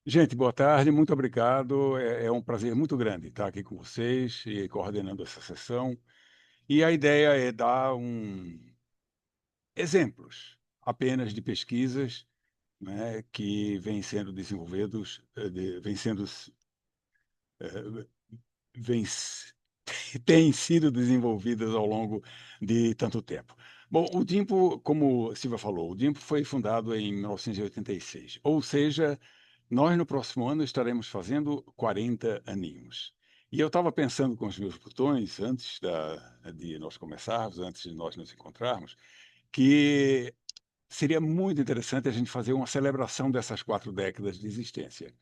Gente, boa tarde, muito obrigado. É um prazer muito grande estar aqui com vocês e coordenando essa sessão. E a ideia é dar exemplos apenas de pesquisas, né, que vêm sendo desenvolvidos, vêm sendo, eh, vêm s- têm sido desenvolvidas ao longo de tanto tempo. Bom, o DIMPO, como Silvia falou, o DIMPO foi fundado em 1986, ou seja, nós no próximo ano estaremos fazendo 40 aninhos. E eu estava pensando com os meus botões, antes de nós começarmos, antes de nós nos encontrarmos, que seria muito interessante a gente fazer uma celebração dessas 4 décadas de existência.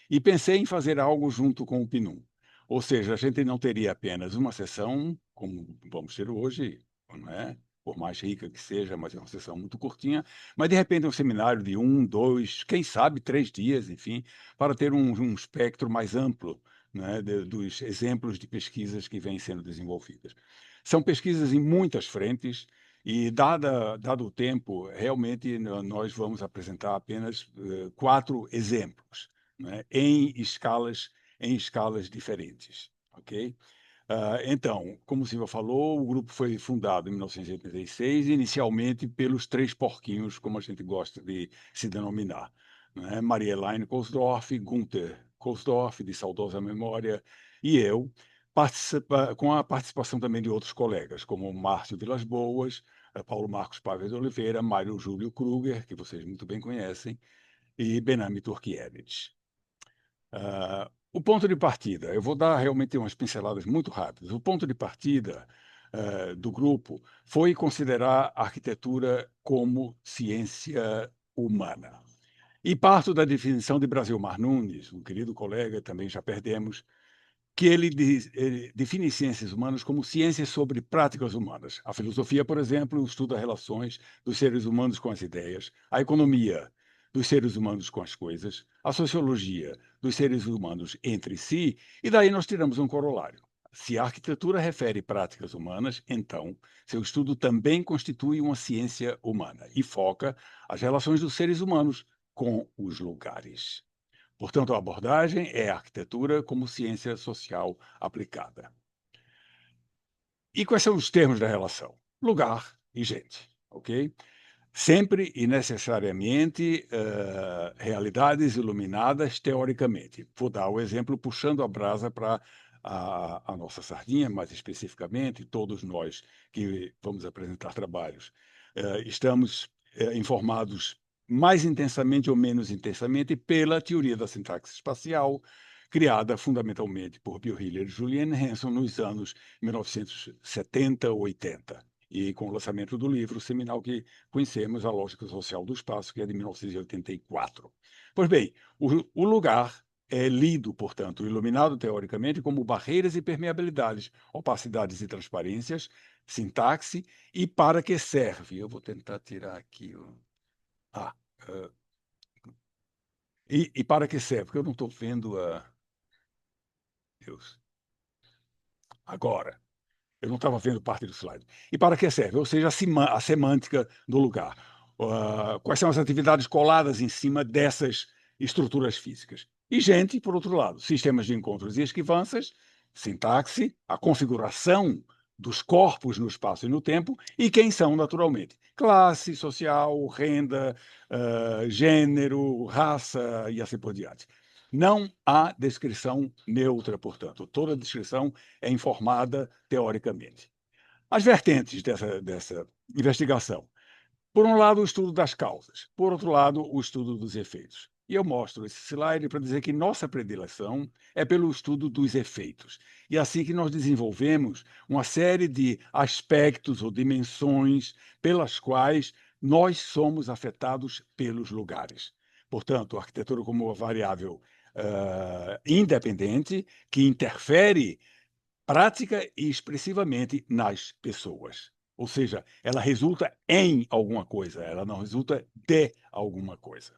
E pensei em fazer algo junto com o PNUM. Ou seja, a gente não teria apenas uma sessão, como vamos ter hoje, não é? Por mais rica que seja, mas é uma sessão muito curtinha, mas de repente um seminário de 1, 2, quem sabe 3 dias, enfim, para ter um espectro mais amplo, né, dos exemplos de pesquisas que vêm sendo desenvolvidas. São pesquisas em muitas frentes, e dado o tempo, realmente nós vamos apresentar apenas 4 exemplos, né, em escalas diferentes, ok? Então, como o Silva falou, o grupo foi fundado em 1986, inicialmente pelos 3 porquinhos, como a gente gosta de se denominar, né, Maria Elaine Kosdorff, Gunther Kosdorff, de saudosa memória, e eu, com a participação também de outros colegas, como Márcio Vilas-Boas, Paulo Marcos Paiva de Oliveira, Mário Júlio Kruger, que vocês muito bem conhecem, e Benami Turkiewicz. O ponto de partida, eu vou dar realmente umas pinceladas muito rápidas. O ponto de partida do grupo foi considerar a arquitetura como ciência humana. E parto da definição de Brasilmar Nunes, um querido colega, também já perdemos, que ele define ciências humanas como ciências sobre práticas humanas. A filosofia, por exemplo, estuda relações dos seres humanos com as ideias, a economia dos seres humanos com as coisas, a sociologia dos seres humanos entre si, e daí nós tiramos um corolário. Se a arquitetura refere práticas humanas, então seu estudo também constitui uma ciência humana e foca as relações dos seres humanos com os lugares. Portanto, a abordagem é a arquitetura como ciência social aplicada. E quais são os termos da relação? Lugar e gente, ok? Sempre e necessariamente realidades iluminadas teoricamente. Vou dar o exemplo puxando a brasa para a nossa sardinha, mais especificamente, todos nós que vamos apresentar trabalhos. Estamos informados mais intensamente ou menos intensamente pela teoria da sintaxe espacial, criada fundamentalmente por Bill Hiller e Julian Hanson nos anos 1970 ou 80, e com o lançamento do livro seminal que conhecemos, A Lógica Social do Espaço, que é de 1984. Pois bem, o lugar é lido, portanto, iluminado teoricamente como barreiras e permeabilidades, opacidades e transparências, sintaxe e para que serve. Eu vou tentar tirar aqui o. Ah, ah, e para que serve? Porque eu não estou vendo a. Deus. Agora. Eu não estava vendo parte do slide. E para que serve? Ou seja, a semântica do lugar. Quais são as atividades coladas em cima dessas estruturas físicas? E gente, por outro lado, sistemas de encontros e esquivanças, sintaxe, a configuração dos corpos no espaço e no tempo, e quem são naturalmente. Classe social, renda, gênero, raça e assim por diante. Não há descrição neutra, portanto. Toda descrição é informada teoricamente. As vertentes dessa investigação. Por um lado, o estudo das causas. Por outro lado, o estudo dos efeitos. E eu mostro esse slide para dizer que nossa predileção é pelo estudo dos efeitos. E assim que nós desenvolvemos uma série de aspectos ou dimensões pelas quais nós somos afetados pelos lugares. Portanto, a arquitetura como uma variável independente que interfere prática e expressivamente nas pessoas. Ou seja, ela resulta em alguma coisa, ela não resulta de alguma coisa.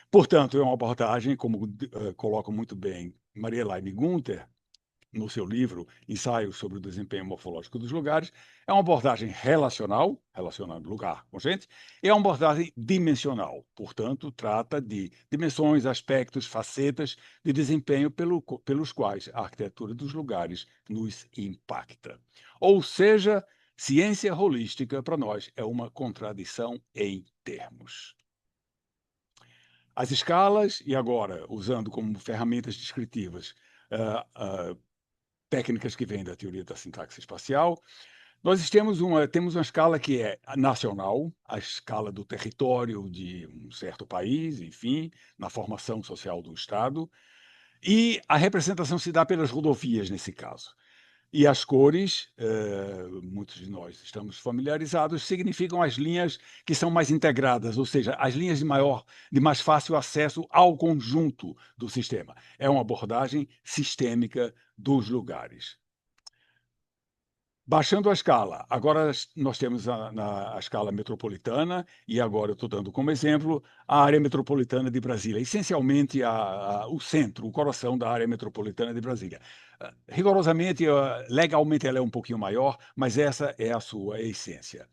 Portanto, é uma abordagem, como coloca muito bem Maria Elaine Gunther, no seu livro Ensaios sobre o Desempenho Morfológico dos Lugares, é uma abordagem relacional, relacionando lugar com gente, e é uma abordagem dimensional, portanto, trata de dimensões, aspectos, facetas de desempenho pelos quais a arquitetura dos lugares nos impacta. Ou seja, ciência holística, para nós, é uma contradição em termos. As escalas, e agora usando como ferramentas descritivas técnicas que vêm da teoria da sintaxe espacial, temos uma escala que é nacional, a escala do território de um certo país, enfim, na formação social do Estado, e a representação se dá pelas rodovias, nesse caso. E as cores, muitos de nós estamos familiarizados, significam as linhas que são mais integradas, ou seja, as linhas de mais fácil acesso ao conjunto do sistema. É uma abordagem sistêmica dos lugares. Baixando a escala, agora nós temos a escala metropolitana, e agora eu estou dando como exemplo a área metropolitana de Brasília, essencialmente o centro, o coração da área metropolitana de Brasília. Rigorosamente, legalmente ela é um pouquinho maior, mas essa é a sua essência.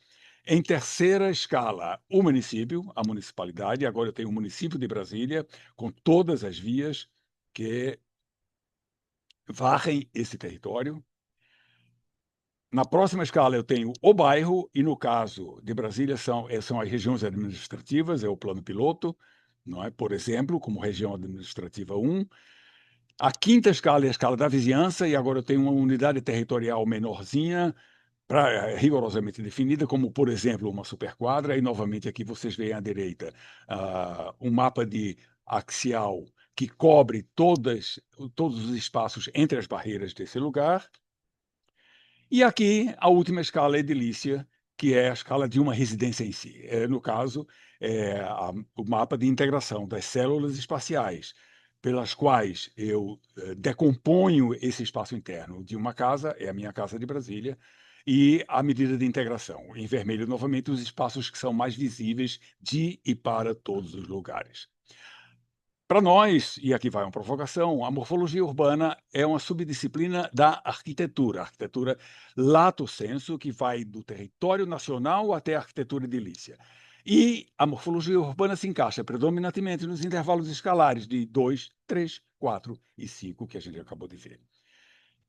Em terceira escala, o município, a municipalidade, agora eu tenho o município de Brasília, com todas as vias que varrem esse território. Na próxima escala, eu tenho o bairro, e no caso de Brasília, são as regiões administrativas, é o plano piloto, não é? Por exemplo, como região administrativa 1. A quinta escala é a escala da vizinhança, e agora eu tenho uma unidade territorial menorzinha, rigorosamente definida, como, por exemplo, uma superquadra, e novamente aqui vocês veem à direita um mapa de axial que cobre todos os espaços entre as barreiras desse lugar. E aqui a última escala edilícia, que é a escala de uma residência em si. No caso, o mapa de integração das células espaciais, pelas quais eu decomponho esse espaço interno de uma casa, é a minha casa de Brasília, e a medida de integração. Em vermelho, novamente, os espaços que são mais visíveis de e para todos os lugares. Para nós, e aqui vai uma provocação, a morfologia urbana é uma subdisciplina da arquitetura, a arquitetura lato sensu, que vai do território nacional até a arquitetura edilícia. E a morfologia urbana se encaixa predominantemente nos intervalos escalares de 2, 3, 4 e 5, que a gente acabou de ver.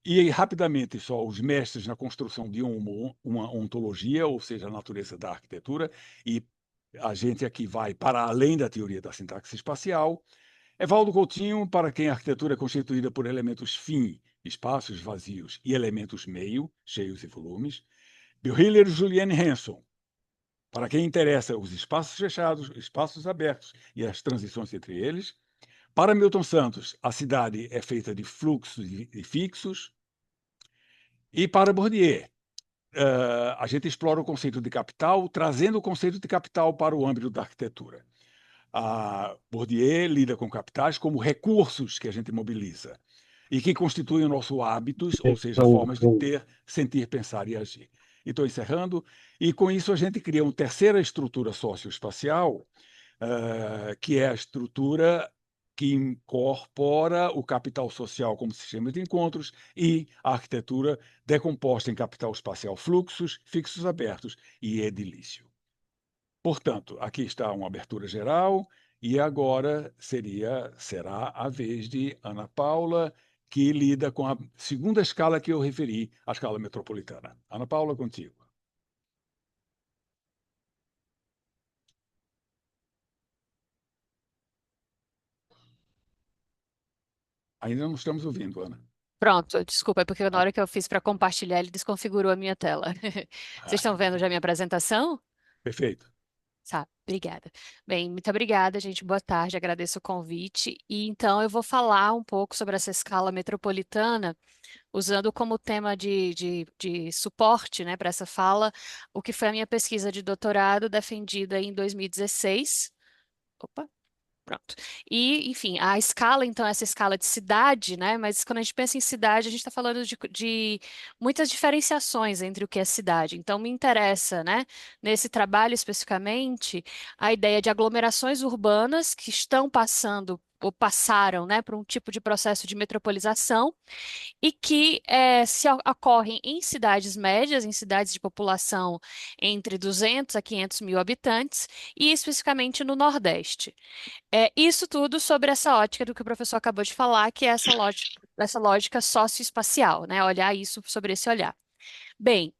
E aí, rapidamente, só os mestres na construção de uma ontologia, ou seja, a natureza da arquitetura, e a gente aqui vai para além da teoria da sintaxe espacial. Evaldo Coutinho, para quem a arquitetura é constituída por elementos fim, espaços vazios, e elementos meio, cheios e volumes. Bill Hiller e Juliane Hanson, para quem interessa os espaços fechados, espaços abertos e as transições entre eles. Para Milton Santos, a cidade é feita de fluxos e fixos. E para Bourdieu, a gente explora o conceito de capital, trazendo o conceito de capital para o âmbito da arquitetura. Bourdieu lida com capitais como recursos que a gente mobiliza e que constituem o nosso hábitos, ou seja, formas de ter, sentir, pensar e agir. E estou encerrando, e com isso a gente cria uma terceira estrutura socioespacial, que é a estrutura que incorpora o capital social como sistema de encontros e a arquitetura decomposta em capital espacial fluxos, fixos abertos e edilício. Portanto, aqui está uma abertura geral, e agora será a vez de Ana Paula, que lida com a segunda escala que eu referi, a escala metropolitana. Ana Paula, contigo. Ainda não estamos ouvindo, Ana. Pronto, desculpa, é porque na Ah, hora que eu fiz para compartilhar, ele desconfigurou a minha tela. Vocês estão vendo já a minha apresentação? perfeito. Tá, obrigada. Bem, muito obrigada, gente. Boa tarde, agradeço o convite. E então eu vou falar um pouco sobre essa escala metropolitana, usando como tema de suporte, né, para essa fala, o que foi a minha pesquisa de doutorado defendida em 2016. Opa. Pronto. E, enfim, a escala, então, essa escala de cidade, né? Mas quando a gente pensa em cidade, a gente está falando de muitas diferenciações entre o que é cidade. Então, me interessa, né, nesse trabalho especificamente, a ideia de aglomerações urbanas que estão passando ou passaram, né, por um tipo de processo de metropolização e que ocorrem em cidades médias, em cidades de população entre 200 a 500 mil habitantes, e especificamente no Nordeste. Isso tudo sobre essa ótica do que o professor acabou de falar, que é essa lógica socioespacial, né? Olhar isso sobre esse olhar. Bem,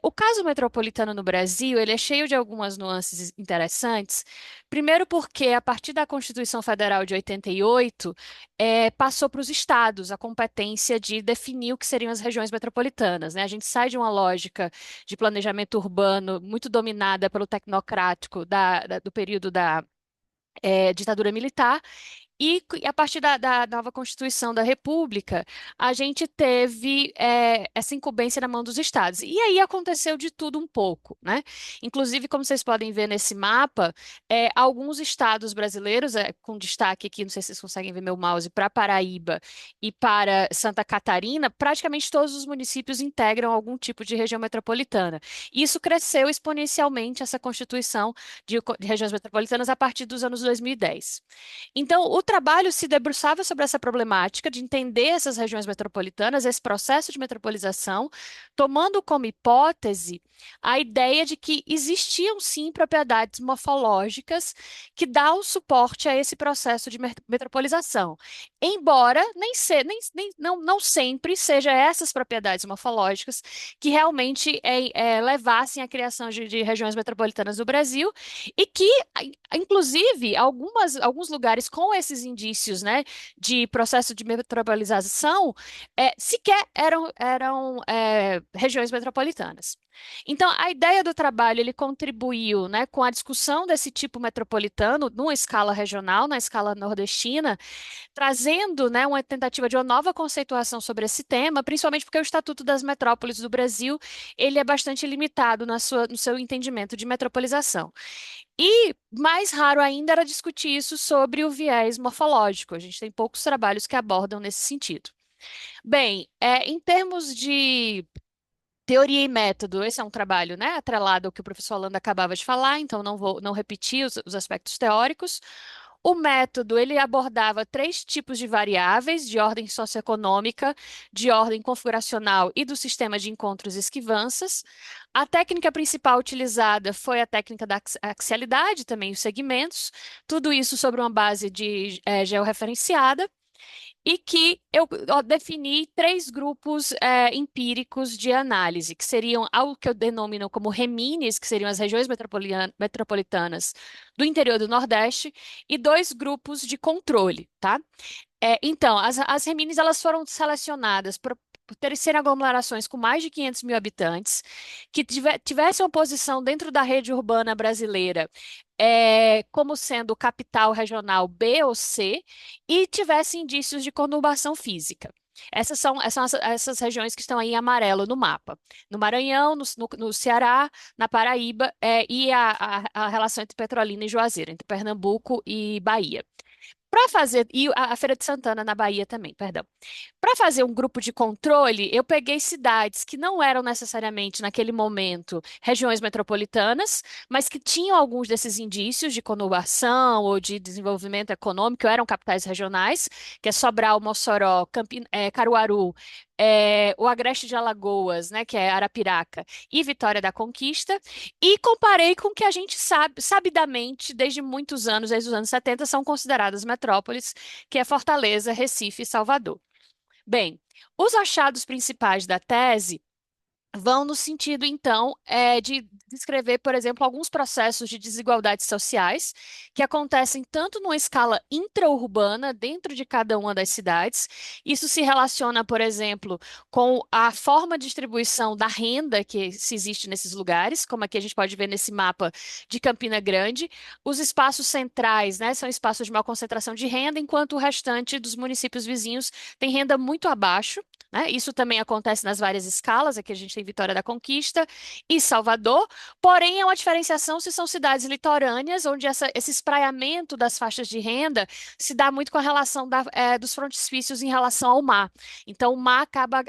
o caso metropolitano no Brasil, ele é cheio de algumas nuances interessantes. Primeiro porque, a partir da Constituição Federal de 88, passou para os estados a competência de definir o que seriam as regiões metropolitanas, né? A gente sai de uma lógica de planejamento urbano muito dominada pelo tecnocrático do período da ditadura militar e a partir da nova Constituição da República, a gente teve essa incumbência na mão dos estados. E aí aconteceu de tudo um pouco, né? Inclusive, como vocês podem ver nesse mapa, alguns estados brasileiros, com destaque aqui, não sei se vocês conseguem ver meu mouse, para Paraíba e para Santa Catarina, praticamente todos os municípios integram algum tipo de região metropolitana. Isso cresceu exponencialmente, essa constituição de regiões metropolitanas, a partir dos anos 2010. Então, o trabalho se debruçava sobre essa problemática de entender essas regiões metropolitanas, esse processo de metropolização, tomando como hipótese a ideia de que existiam sim propriedades morfológicas que dão suporte a esse processo de metropolização. Embora não sempre seja essas propriedades morfológicas que realmente levassem à criação de regiões metropolitanas do Brasil e que, inclusive, alguns lugares com esses indícios, né, de processo de metropolização, sequer eram regiões metropolitanas. Então, a ideia do trabalho, ele contribuiu, né, com a discussão desse tipo metropolitano, numa escala regional, na escala nordestina, trazendo, né, uma tentativa de uma nova conceituação sobre esse tema, principalmente porque o Estatuto das Metrópoles do Brasil, ele é bastante limitado no seu entendimento de metropolização. E mais raro ainda era discutir isso sobre o viés morfológico. A gente tem poucos trabalhos que abordam nesse sentido. Bem, em termos de teoria e método, esse é um trabalho, né, atrelado ao que o professor Holanda acabava de falar, então não repetir os aspectos teóricos. O método, ele abordava três tipos de variáveis de ordem socioeconômica, de ordem configuracional e do sistema de encontros e esquivanças. A técnica principal utilizada foi a técnica da axialidade, também os segmentos, tudo isso sobre uma base de georreferenciada e que eu defini três grupos empíricos de análise, que seriam algo que eu denomino como remines, que seriam as regiões metropolitanas do interior do Nordeste, e dois grupos de controle, tá? Então, as remines elas foram selecionadas por serem aglomerações com mais de 500 mil habitantes, que tivessem uma posição dentro da rede urbana brasileira, como sendo capital regional B ou C, e tivessem indícios de conurbação física. São essas regiões que estão aí em amarelo no mapa. No Maranhão, no Ceará, na Paraíba, e a relação entre Petrolina e Juazeiro, entre Pernambuco e Bahia. Para fazer, e a Feira de Santana na Bahia também, perdão. Para fazer um grupo de controle, eu peguei cidades que não eram necessariamente, naquele momento, regiões metropolitanas, mas que tinham alguns desses indícios de conurbação ou de desenvolvimento econômico, eram capitais regionais, que é Sobral, Mossoró, Caruaru, o Agreste de Alagoas, né, que é Arapiraca, e Vitória da Conquista, e comparei com o que a gente sabe, sabidamente, desde muitos anos, desde os anos 70, são consideradas metrópoles, que é Fortaleza, Recife e Salvador. Bem, os achados principais da tese vão no sentido, então, de descrever, por exemplo, alguns processos de desigualdades sociais que acontecem tanto numa escala intraurbana, dentro de cada uma das cidades. Isso se relaciona, por exemplo, com a forma de distribuição da renda que se existe nesses lugares, como aqui a gente pode ver nesse mapa de Campina Grande. Os espaços centrais, né, são espaços de maior concentração de renda, enquanto o restante dos municípios vizinhos tem renda muito abaixo né? Isso também acontece nas várias escalas. Aqui a gente tem Vitória da Conquista e Salvador, porém é uma diferenciação se são cidades litorâneas, onde esse espraiamento das faixas de renda se dá muito com a relação dos frontispícios em relação ao mar. Então, o mar acaba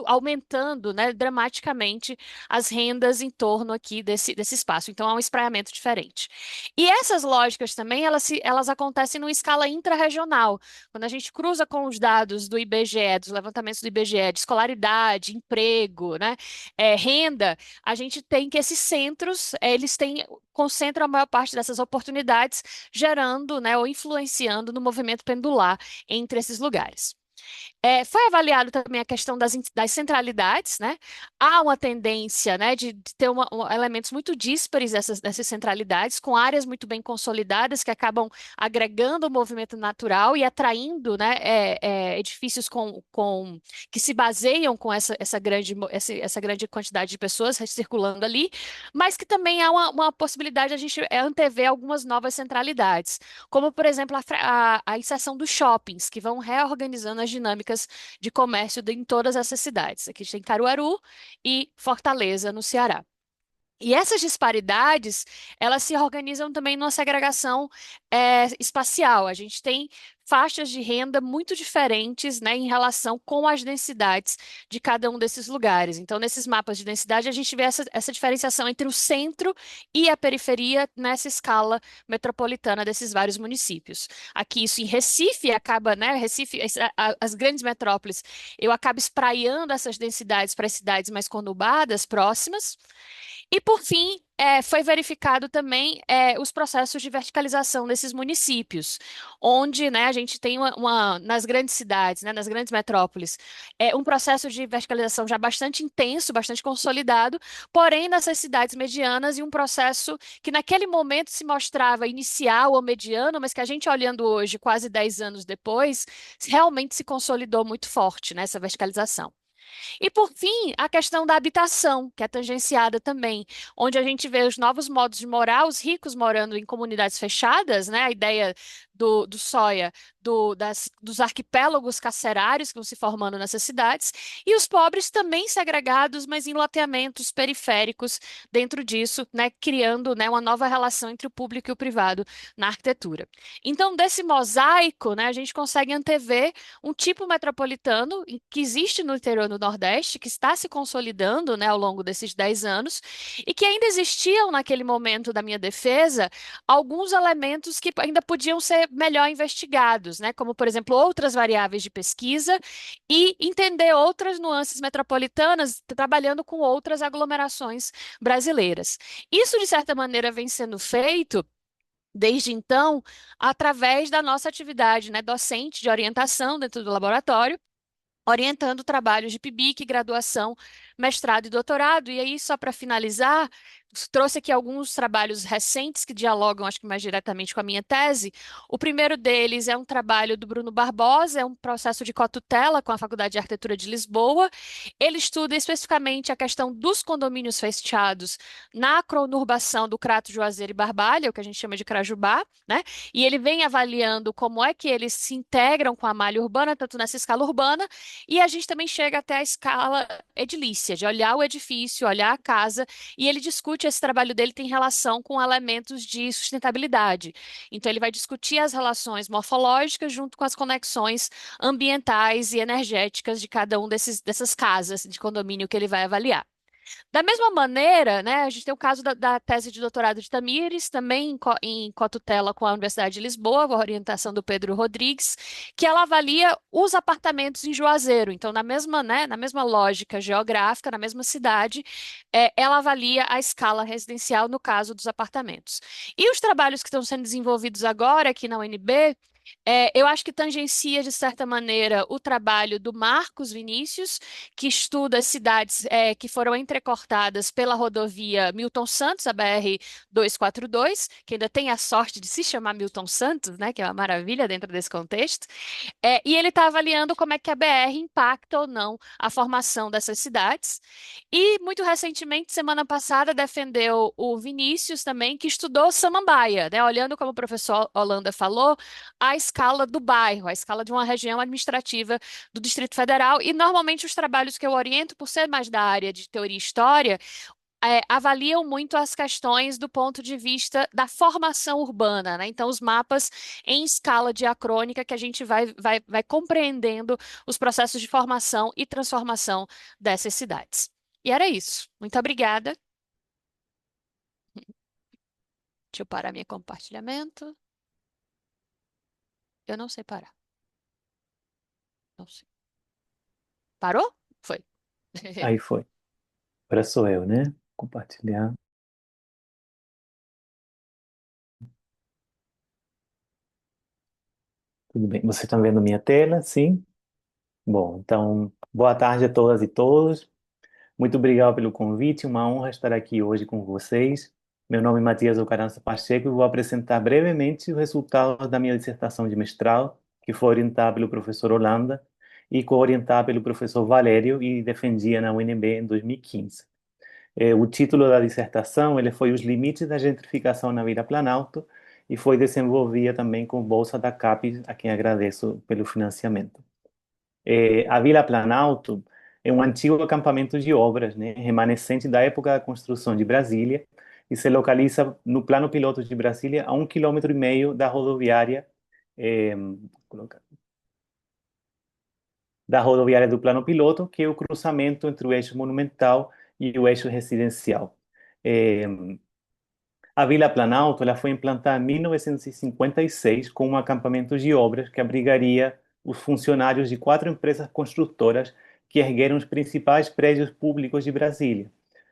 aumentando, né, dramaticamente as rendas em torno aqui desse espaço. Então, há um espraiamento diferente. E essas lógicas também, elas acontecem numa escala intrarregional. Quando a gente cruza com os dados do IBGE, dos levantamentos do IBGE, de escolaridade, emprego, né, renda, a gente tem que esses centros, concentram a maior parte dessas oportunidades, gerando, né, ou influenciando no movimento pendular entre esses lugares. Foi avaliado também a questão das centralidades, né? Há uma tendência, né, de ter elementos muito díspares dessas centralidades, com áreas muito bem consolidadas que acabam agregando o movimento natural e atraindo, né, edifícios que se baseiam com essa grande quantidade de pessoas circulando ali, mas que também há uma possibilidade de a gente antever algumas novas centralidades, como, por exemplo, a inserção dos shoppings, que vão reorganizando as dinâmicas de comércio em todas essas cidades. Aqui a gente tem Caruaru e Fortaleza, no Ceará. E essas disparidades, elas se organizam também numa segregação espacial. A gente tem faixas de renda muito diferentes, né, em relação com as densidades de cada um desses lugares. Então, nesses mapas de densidade, a gente vê essa diferenciação entre o centro e a periferia nessa escala metropolitana desses vários municípios. Aqui, isso em Recife, acaba, né, Recife, as grandes metrópoles, eu acabo espraiando essas densidades para as cidades mais conurbadas, próximas. E, por fim, foi verificado também os processos de verticalização desses municípios, onde, né, a gente tem nas grandes cidades, né, nas grandes metrópoles, um processo de verticalização já bastante intenso, bastante consolidado, porém nessas cidades medianas e um processo que naquele momento se mostrava inicial ou mediano, mas que a gente olhando hoje, quase 10 anos depois, realmente se consolidou muito forte nessa verticalização. E, por fim, a questão da habitação, que é tangenciada também, onde a gente vê os novos modos de morar, os ricos morando em comunidades fechadas, né? A ideia do Soia, dos arquipélagos carcerários que vão se formando nessas cidades, e os pobres também segregados, mas em loteamentos periféricos dentro disso, né? Criando, né, uma nova relação entre o público e o privado na arquitetura. Então, desse mosaico, né, a gente consegue antever um tipo metropolitano que existe no interior do Nordeste, que está se consolidando, né, ao longo desses 10 anos, e que ainda existiam naquele momento da minha defesa alguns elementos que ainda podiam ser melhor investigados, né, como, por exemplo, outras variáveis de pesquisa e entender outras nuances metropolitanas, trabalhando com outras aglomerações brasileiras. Isso, de certa maneira, vem sendo feito desde então, através da nossa atividade, né, docente de orientação dentro do laboratório, orientando trabalhos de PIBIC, graduação, mestrado e doutorado. E aí, só para finalizar, trouxe aqui alguns trabalhos recentes que dialogam, acho que mais diretamente com a minha tese. O primeiro deles é um trabalho do Bruno Barbosa, é um processo de cotutela com a Faculdade de Arquitetura de Lisboa. Ele estuda especificamente a questão dos condomínios fechados na conurbação do Crato, Juazeiro e Barbalha, o que a gente chama de Crajubá, né? E ele vem avaliando como é que eles se integram com a malha urbana, tanto nessa escala urbana, e a gente também chega até a escala edilícia, de olhar o edifício, olhar a casa, e ele discute, esse trabalho dele tem relação com elementos de sustentabilidade. Então, ele vai discutir as relações morfológicas junto com as conexões ambientais e energéticas de cada um dessas casas de condomínio que ele vai avaliar. Da mesma maneira, né, a gente tem o caso da tese de doutorado de Tamires, também em cotutela com a Universidade de Lisboa, com a orientação do Pedro Rodrigues, que ela avalia os apartamentos em Juazeiro. Então, né, na mesma lógica geográfica, na mesma cidade, ela avalia a escala residencial no caso dos apartamentos. E os trabalhos que estão sendo desenvolvidos agora aqui na UNB, eu acho que tangencia, de certa maneira, o trabalho do Marcos Vinícius, que estuda as cidades que foram entrecortadas pela rodovia Milton Santos, a BR-242, que ainda tem a sorte de se chamar Milton Santos, né, que é uma maravilha dentro desse contexto. E ele está avaliando como é que a BR impacta ou não a formação dessas cidades. E, muito recentemente, semana passada, defendeu o Vinícius também, que estudou Samambaia, né, olhando como o professor Holanda falou, a à escala do bairro, à escala de uma região administrativa do Distrito Federal. E normalmente os trabalhos que eu oriento, por ser mais da área de teoria e história, avaliam muito as questões do ponto de vista da formação urbana, né? Então, os mapas em escala diacrônica que a gente vai compreendendo os processos de formação e transformação dessas cidades. E era isso. Muito obrigada. Deixa eu parar meu compartilhamento. Eu não sei parar. Não sei. Parou? Foi. Aí foi. Agora sou eu, né? Compartilhar. Tudo bem. Vocês estão vendo minha tela? Sim? Bom, então, boa tarde a todas e todos. Muito obrigado pelo convite. Uma honra estar aqui hoje com vocês. Meu nome é Matias Ocarança Pacheco e vou apresentar brevemente os resultados da minha dissertação de mestrado, que foi orientada pelo professor Holanda e co-orientada pelo professor Valério e defendida na UNB em 2015. O título da dissertação ele foi Os Limites da Gentrificação na Vila Planalto e foi desenvolvida também com bolsa da CAPES, a quem agradeço pelo financiamento. A Vila Planalto é um antigo acampamento de obras, né, remanescente da época da construção de Brasília e se localiza no plano piloto de Brasília a 1,5 km da rodoviária, eh, da rodoviária do plano piloto, que é o cruzamento entre o eixo monumental e o eixo residencial. Eh, A Vila Planalto ela foi implantada em 1956 com um acampamento de obras que abrigaria os funcionários de 4 empresas construtoras que ergueram os principais prédios públicos de Brasília.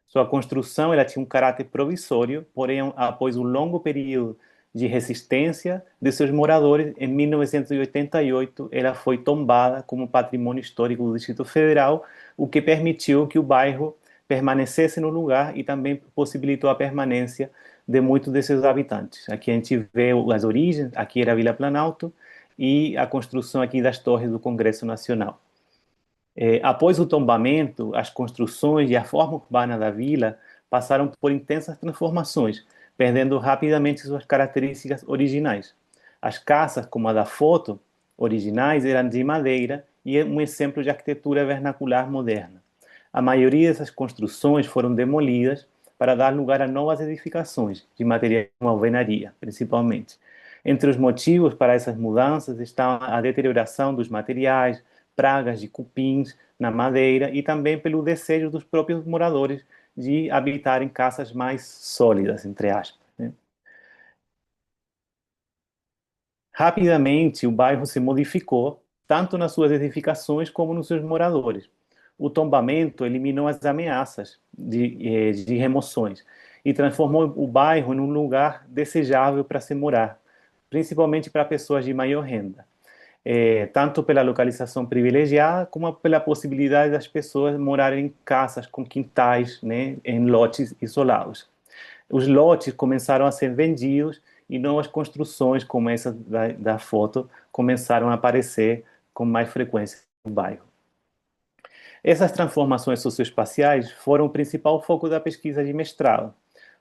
Sua construção ela tinha um caráter provisório, porém, após um longo período de resistência de seus moradores, em 1988 ela foi tombada como patrimônio histórico do Distrito Federal, o que permitiu que o bairro permanecesse no lugar e também possibilitou a permanência de muitos de seus habitantes. Aqui a gente vê as origens, aqui era a Vila Planalto e a construção aqui das torres do Congresso Nacional. Após o tombamento, as construções e a forma urbana da vila passaram por intensas transformações, perdendo rapidamente suas características originais. As casas, como a da foto, originais, eram de madeira e é um exemplo de arquitetura vernacular moderna. A maioria dessas construções foram demolidas para dar lugar a novas edificações de materiais como alvenaria, principalmente. Entre os motivos para essas mudanças está a deterioração dos materiais, pragas de cupins na madeira e também pelo desejo dos próprios moradores de habitar em casas mais sólidas, entre aspas, né? Rapidamente, o bairro se modificou, tanto nas suas edificações como nos seus moradores. O tombamento eliminou as ameaças de remoções e transformou o bairro em um lugar desejável para se morar, principalmente para pessoas de maior renda. Tanto pela localização privilegiada, como pela possibilidade das pessoas morarem em casas com quintais, né, em lotes isolados. Os lotes começaram a ser vendidos e novas construções, como essa da foto, começaram a aparecer com mais frequência no bairro. Essas transformações socioespaciais foram o principal foco da pesquisa de mestrado.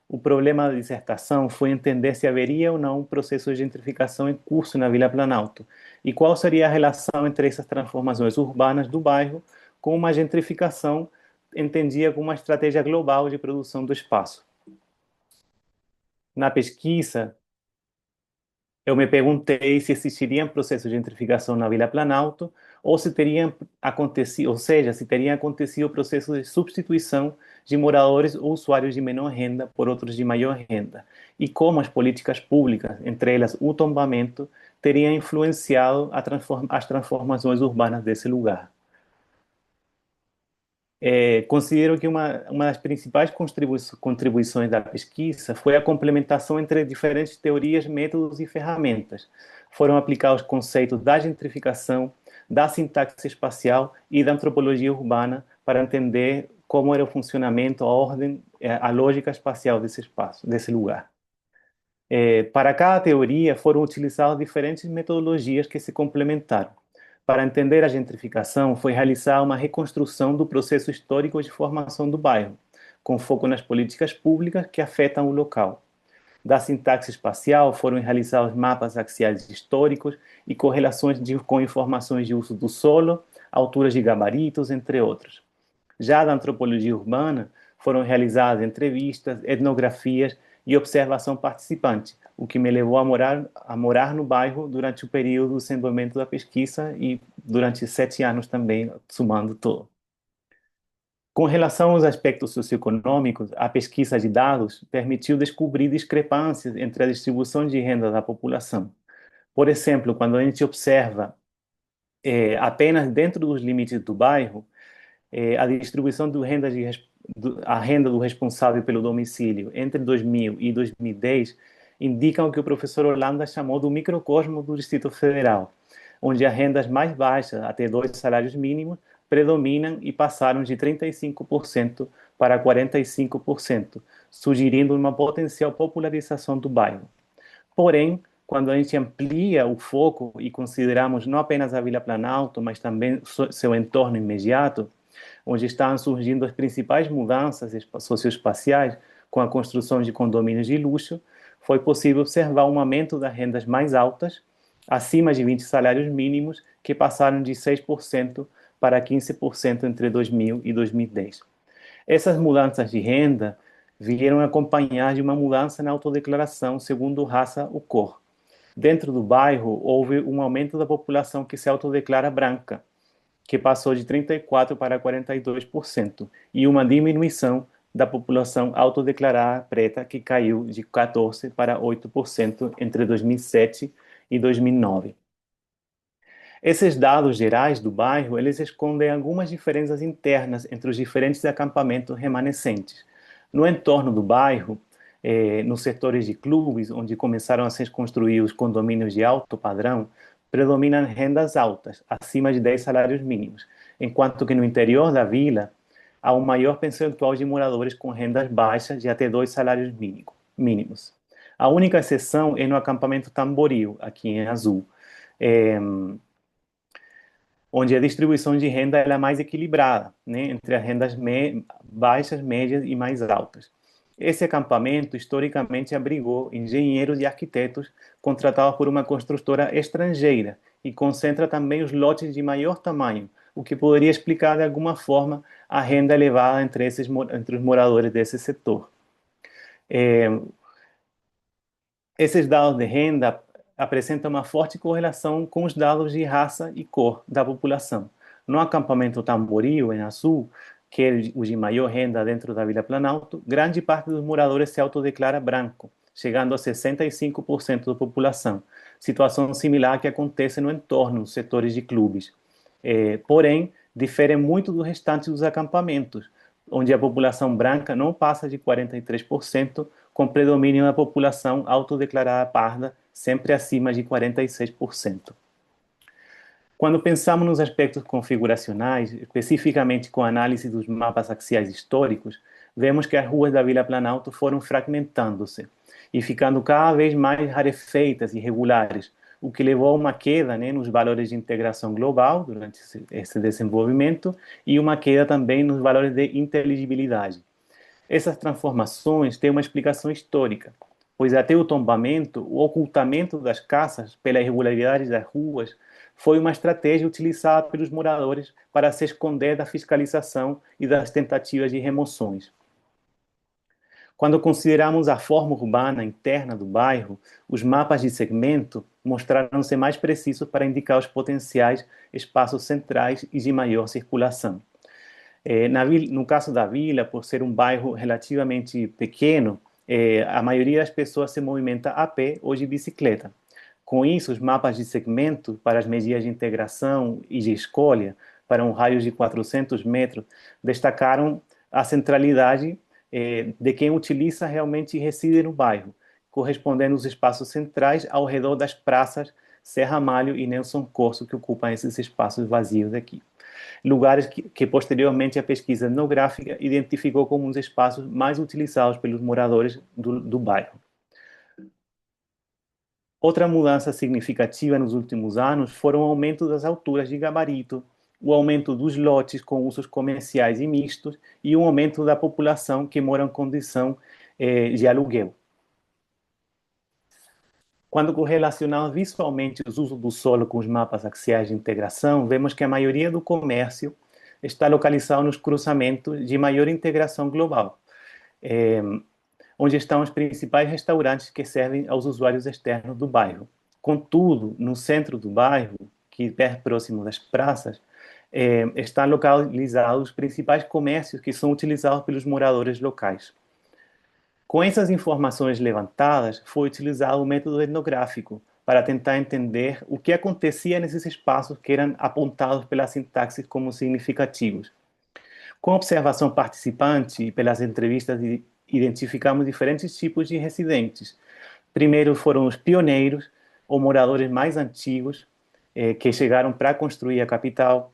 O problema da dissertação foi entender se haveria ou não um processo de gentrificação em curso na Vila Planalto e qual seria a relação entre essas transformações urbanas do bairro com uma gentrificação entendida como uma estratégia global de produção do espaço. Na pesquisa, eu me perguntei se existiriam processos de gentrificação na Vila Planalto ou se teriam acontecido, ou seja, se teriam acontecido processos de substituição de moradores ou usuários de menor renda por outros de maior renda, e como as políticas públicas, entre elas o tombamento, teriam influenciado as transformações urbanas desse lugar. Considero que uma das principais contribuições da pesquisa foi a complementação entre diferentes teorias, métodos e ferramentas. Foram aplicados conceitos da gentrificação, da sintaxe espacial e da antropologia urbana para entender como era o funcionamento, a ordem, a lógica espacial desse espaço, desse lugar. Para cada teoria foram utilizadas diferentes metodologias que se complementaram. Para entender a gentrificação, foi realizada uma reconstrução do processo histórico de formação do bairro, com foco nas políticas públicas que afetam o local. Da sintaxe espacial foram realizados mapas axiais históricos e correlações com informações de uso do solo, alturas de gabaritos, entre outros. Já da antropologia urbana, foram realizadas entrevistas, etnografias e observação participante, o que me levou a morar no bairro durante o período do desenvolvimento da pesquisa e durante 7 anos também, somando tudo. Com relação aos aspectos socioeconômicos, a pesquisa de dados permitiu descobrir discrepâncias entre a distribuição de renda da população. Por exemplo, quando a gente observa apenas dentro dos limites do bairro, a distribuição a renda do responsável pelo domicílio entre 2000 e 2010 indicam o que o professor Holanda chamou do microcosmo do Distrito Federal, onde as rendas mais baixas, até 2 salários mínimos, predominam e passaram de 35% para 45%, sugerindo uma potencial popularização do bairro. Porém, quando a gente amplia o foco e consideramos não apenas a Vila Planalto, mas também seu entorno imediato, onde estão surgindo as principais mudanças socioespaciais com a construção de condomínios de luxo, foi possível observar um aumento das rendas mais altas, acima de 20 salários mínimos, que passaram de 6% para 15% entre 2000 e 2010. Essas mudanças de renda vieram acompanhar de uma mudança na autodeclaração segundo raça ou cor. Dentro do bairro, houve um aumento da população que se autodeclara branca, que passou de 34% para 42%, e uma diminuição da população autodeclarada preta, que caiu de 14% para 8% entre 2007 e 2009. Esses dados gerais do bairro, eles escondem algumas diferenças internas entre os diferentes acampamentos remanescentes. No entorno do bairro, nos setores de clubes, onde começaram a ser construídos condomínios de alto padrão, predominam rendas altas, acima de 10 salários mínimos, enquanto que no interior da vila há um maior percentual de moradores com rendas baixas de até 2 salários mínimos. A única exceção é no acampamento Tamboril, aqui em azul, onde a distribuição de renda é mais equilibrada, né, entre as rendas baixas, médias e mais altas. Esse acampamento, historicamente, abrigou engenheiros e arquitetos contratados por uma construtora estrangeira e concentra também os lotes de maior tamanho, o que poderia explicar, de alguma forma, a renda elevada entre os moradores desse setor. Esses dados de renda apresentam uma forte correlação com os dados de raça e cor da população. No acampamento Tamboril, em azul, que é o de maior renda dentro da Vila Planalto, grande parte dos moradores se autodeclara branco, chegando a 65% da população, situação similar que acontece no entorno dos setores de clubes. Porém, difere muito do restante dos acampamentos, onde a população branca não passa de 43%, com predomínio da população autodeclarada parda, sempre acima de 46%. Quando pensamos nos aspectos configuracionais, especificamente com a análise dos mapas axiais históricos, vemos que as ruas da Vila Planalto foram fragmentando-se e ficando cada vez mais rarefeitas e irregulares, o que levou a uma queda, né, nos valores de integração global durante esse desenvolvimento e uma queda também nos valores de inteligibilidade. Essas transformações têm uma explicação histórica, pois até o tombamento, o ocultamento das casas pela irregularidade das ruas foi uma estratégia utilizada pelos moradores para se esconder da fiscalização e das tentativas de remoções. Quando consideramos a forma urbana interna do bairro, os mapas de segmento mostraram-se mais precisos para indicar os potenciais espaços centrais e de maior circulação. No caso da vila, por ser um bairro relativamente pequeno, a maioria das pessoas se movimenta a pé ou de bicicleta. Com isso, os mapas de segmento para as medidas de integração e de escolha para um raio de 400 metros destacaram a centralidade de quem utiliza realmente e reside no bairro, correspondendo aos espaços centrais ao redor das praças Serra Malho e Nelson Corso, que ocupam esses espaços vazios aqui. Lugares que posteriormente a pesquisa etnográfica identificou como os espaços mais utilizados pelos moradores do bairro. Outra mudança significativa nos últimos anos foram o aumento das alturas de gabarito, o aumento dos lotes com usos comerciais e mistos e o aumento da população que mora em condição de aluguel. Quando correlacionamos visualmente os usos do solo com os mapas axiais de integração, vemos que a maioria do comércio está localizado nos cruzamentos de maior integração global, onde estão os principais restaurantes que servem aos usuários externos do bairro. Contudo, no centro do bairro, que é próximo das praças, estão localizados os principais comércios que são utilizados pelos moradores locais. Com essas informações levantadas, foi utilizado o método etnográfico para tentar entender o que acontecia nesses espaços que eram apontados pela sintaxe como significativos. Com a observação participante e pelas entrevistas, identificamos diferentes tipos de residentes. Primeiro foram os pioneiros, ou moradores mais antigos, que chegaram para construir a capital.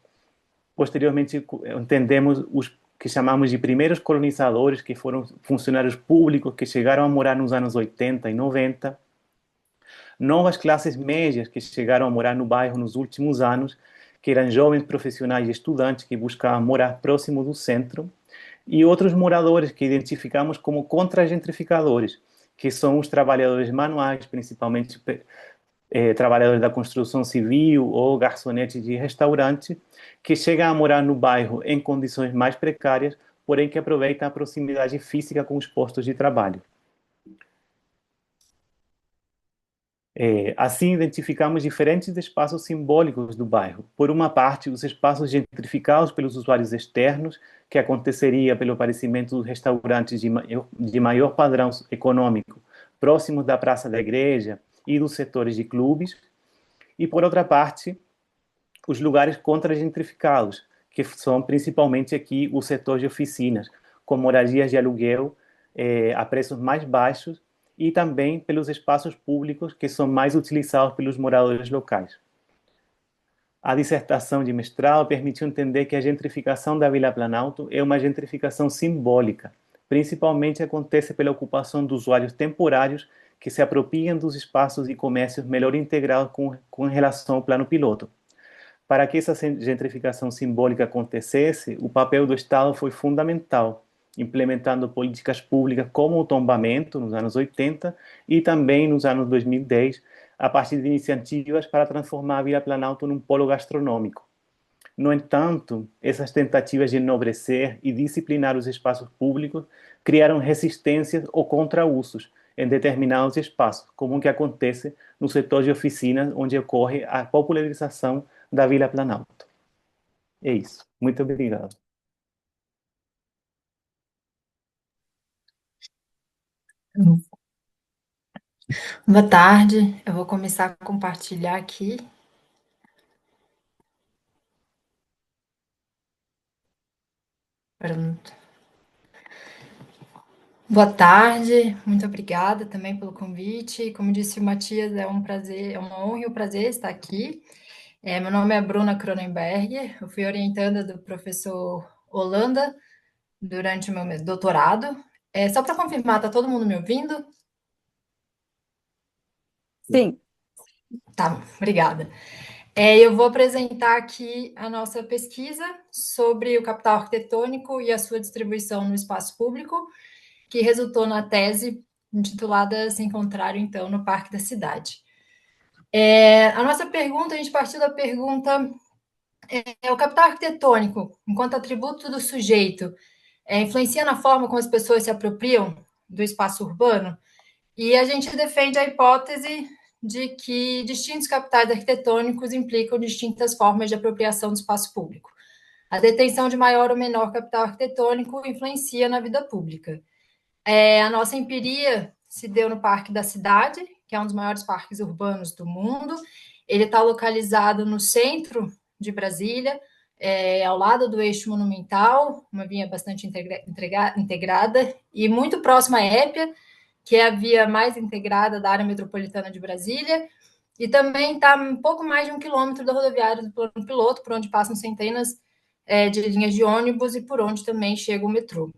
Posteriormente, entendemos os que chamamos de primeiros colonizadores, que foram funcionários públicos que chegaram a morar nos anos 80 e 90. Novas classes médias que chegaram a morar no bairro nos últimos anos, que eram jovens profissionais e estudantes que buscavam morar próximo do centro. E outros moradores que identificamos como contra-gentrificadores, que são os trabalhadores manuais, principalmente trabalhadores da construção civil ou garçonetes de restaurante, que chegam a morar no bairro em condições mais precárias, porém que aproveitam a proximidade física com os postos de trabalho. Assim, identificamos diferentes espaços simbólicos do bairro. Por uma parte, os espaços gentrificados pelos usuários externos, que aconteceria pelo aparecimento dos restaurantes de maior padrão econômico, próximos da Praça da Igreja e dos setores de clubes. E, por outra parte, os lugares contra-gentrificados, que são principalmente aqui o setor de oficinas, com moradias de aluguel a preços mais baixos, e também pelos espaços públicos que são mais utilizados pelos moradores locais. A dissertação de mestrado permitiu entender que a gentrificação da Vila Planalto é uma gentrificação simbólica. Principalmente acontece pela ocupação de usuários temporários que se apropriam dos espaços e comércios melhor integrados com relação ao plano piloto. Para que essa gentrificação simbólica acontecesse, o papel do Estado foi fundamental, implementando políticas públicas como o tombamento nos anos 80 e também nos anos 2010, a partir de iniciativas para transformar a Vila Planalto num polo gastronômico. No entanto, essas tentativas de enobrecer e disciplinar os espaços públicos criaram resistências ou contrausos em determinados espaços, como o que acontece no setor de oficinas, onde ocorre a popularização da Vila Planalto. É isso. Muito obrigado. Boa tarde, eu vou começar a compartilhar aqui. Pronto. Boa tarde, muito obrigada também pelo convite. Como disse o Matias, é um prazer, é uma honra e um prazer estar aqui. Meu nome é Bruna Cronenberg, eu fui orientanda do professor Holanda durante o meu doutorado. Só para confirmar, está todo mundo me ouvindo? Sim. Tá, obrigada. Eu vou apresentar aqui a nossa pesquisa sobre o capital arquitetônico e a sua distribuição no espaço público, que resultou na tese intitulada Se Encontraram, então, no Parque da Cidade. A nossa pergunta, a gente partiu da pergunta, o capital arquitetônico, enquanto atributo do sujeito, influencia na forma como as pessoas se apropriam do espaço urbano? E a gente defende a hipótese de que distintos capitais arquitetônicos implicam distintas formas de apropriação do espaço público. A detenção de maior ou menor capital arquitetônico influencia na vida pública. A nossa empiria se deu no Parque da Cidade, que é um dos maiores parques urbanos do mundo. Ele está localizado no centro de Brasília, ao lado do eixo monumental, uma via bastante integrada, e muito próxima à Épia, que é a via mais integrada da área metropolitana de Brasília, e também está um pouco mais de 1 quilômetro da rodoviária do Plano Piloto, por onde passam centenas de linhas de ônibus e por onde também chega o metrô.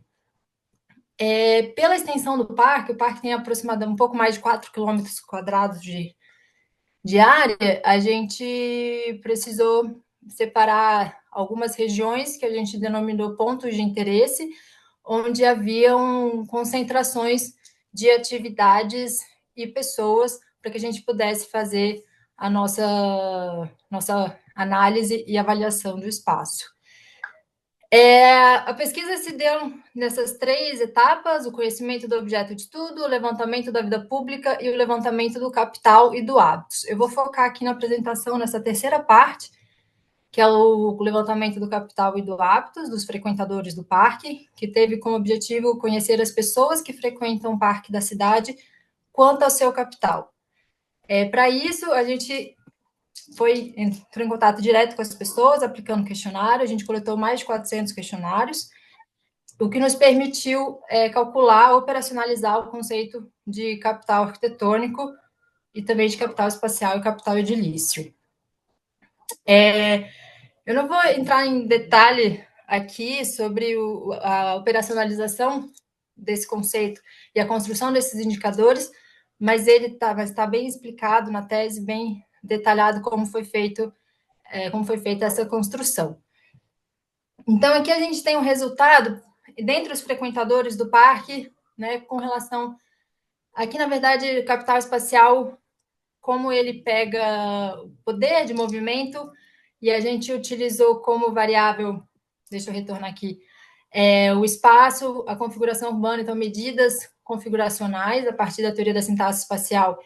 Pela extensão do parque, o parque tem aproximadamente um pouco mais de 4 quilômetros quadrados de área, a gente precisou separar algumas regiões que a gente denominou pontos de interesse, onde haviam concentrações de atividades e pessoas para que a gente pudesse fazer a nossa análise e avaliação do espaço. A pesquisa se deu nessas 3 etapas: o conhecimento do objeto de estudo, o levantamento da vida pública e o levantamento do capital e do hábitos. Eu vou focar aqui na apresentação, nessa terceira parte, que é o levantamento do capital e do hábitos dos frequentadores do parque, que teve como objetivo conhecer as pessoas que frequentam o parque da cidade quanto ao seu capital. Para isso, a gente entrou em contato direto com as pessoas, aplicando questionário. A gente coletou mais de 400 questionários, o que nos permitiu calcular, operacionalizar o conceito de capital arquitetônico e também de capital espacial e capital edilício. Eu não vou entrar em detalhe aqui sobre a operacionalização desse conceito e a construção desses indicadores, mas ele está bem explicado na tese, bem detalhado como foi feita essa construção. Então, aqui a gente tem um resultado dentre os frequentadores do parque, né, com relação... Aqui, na verdade, o capital espacial, como ele pega o poder de movimento, e a gente utilizou como variável, deixa eu retornar aqui, o espaço, a configuração urbana, então medidas configuracionais a partir da teoria da sintaxe espacial,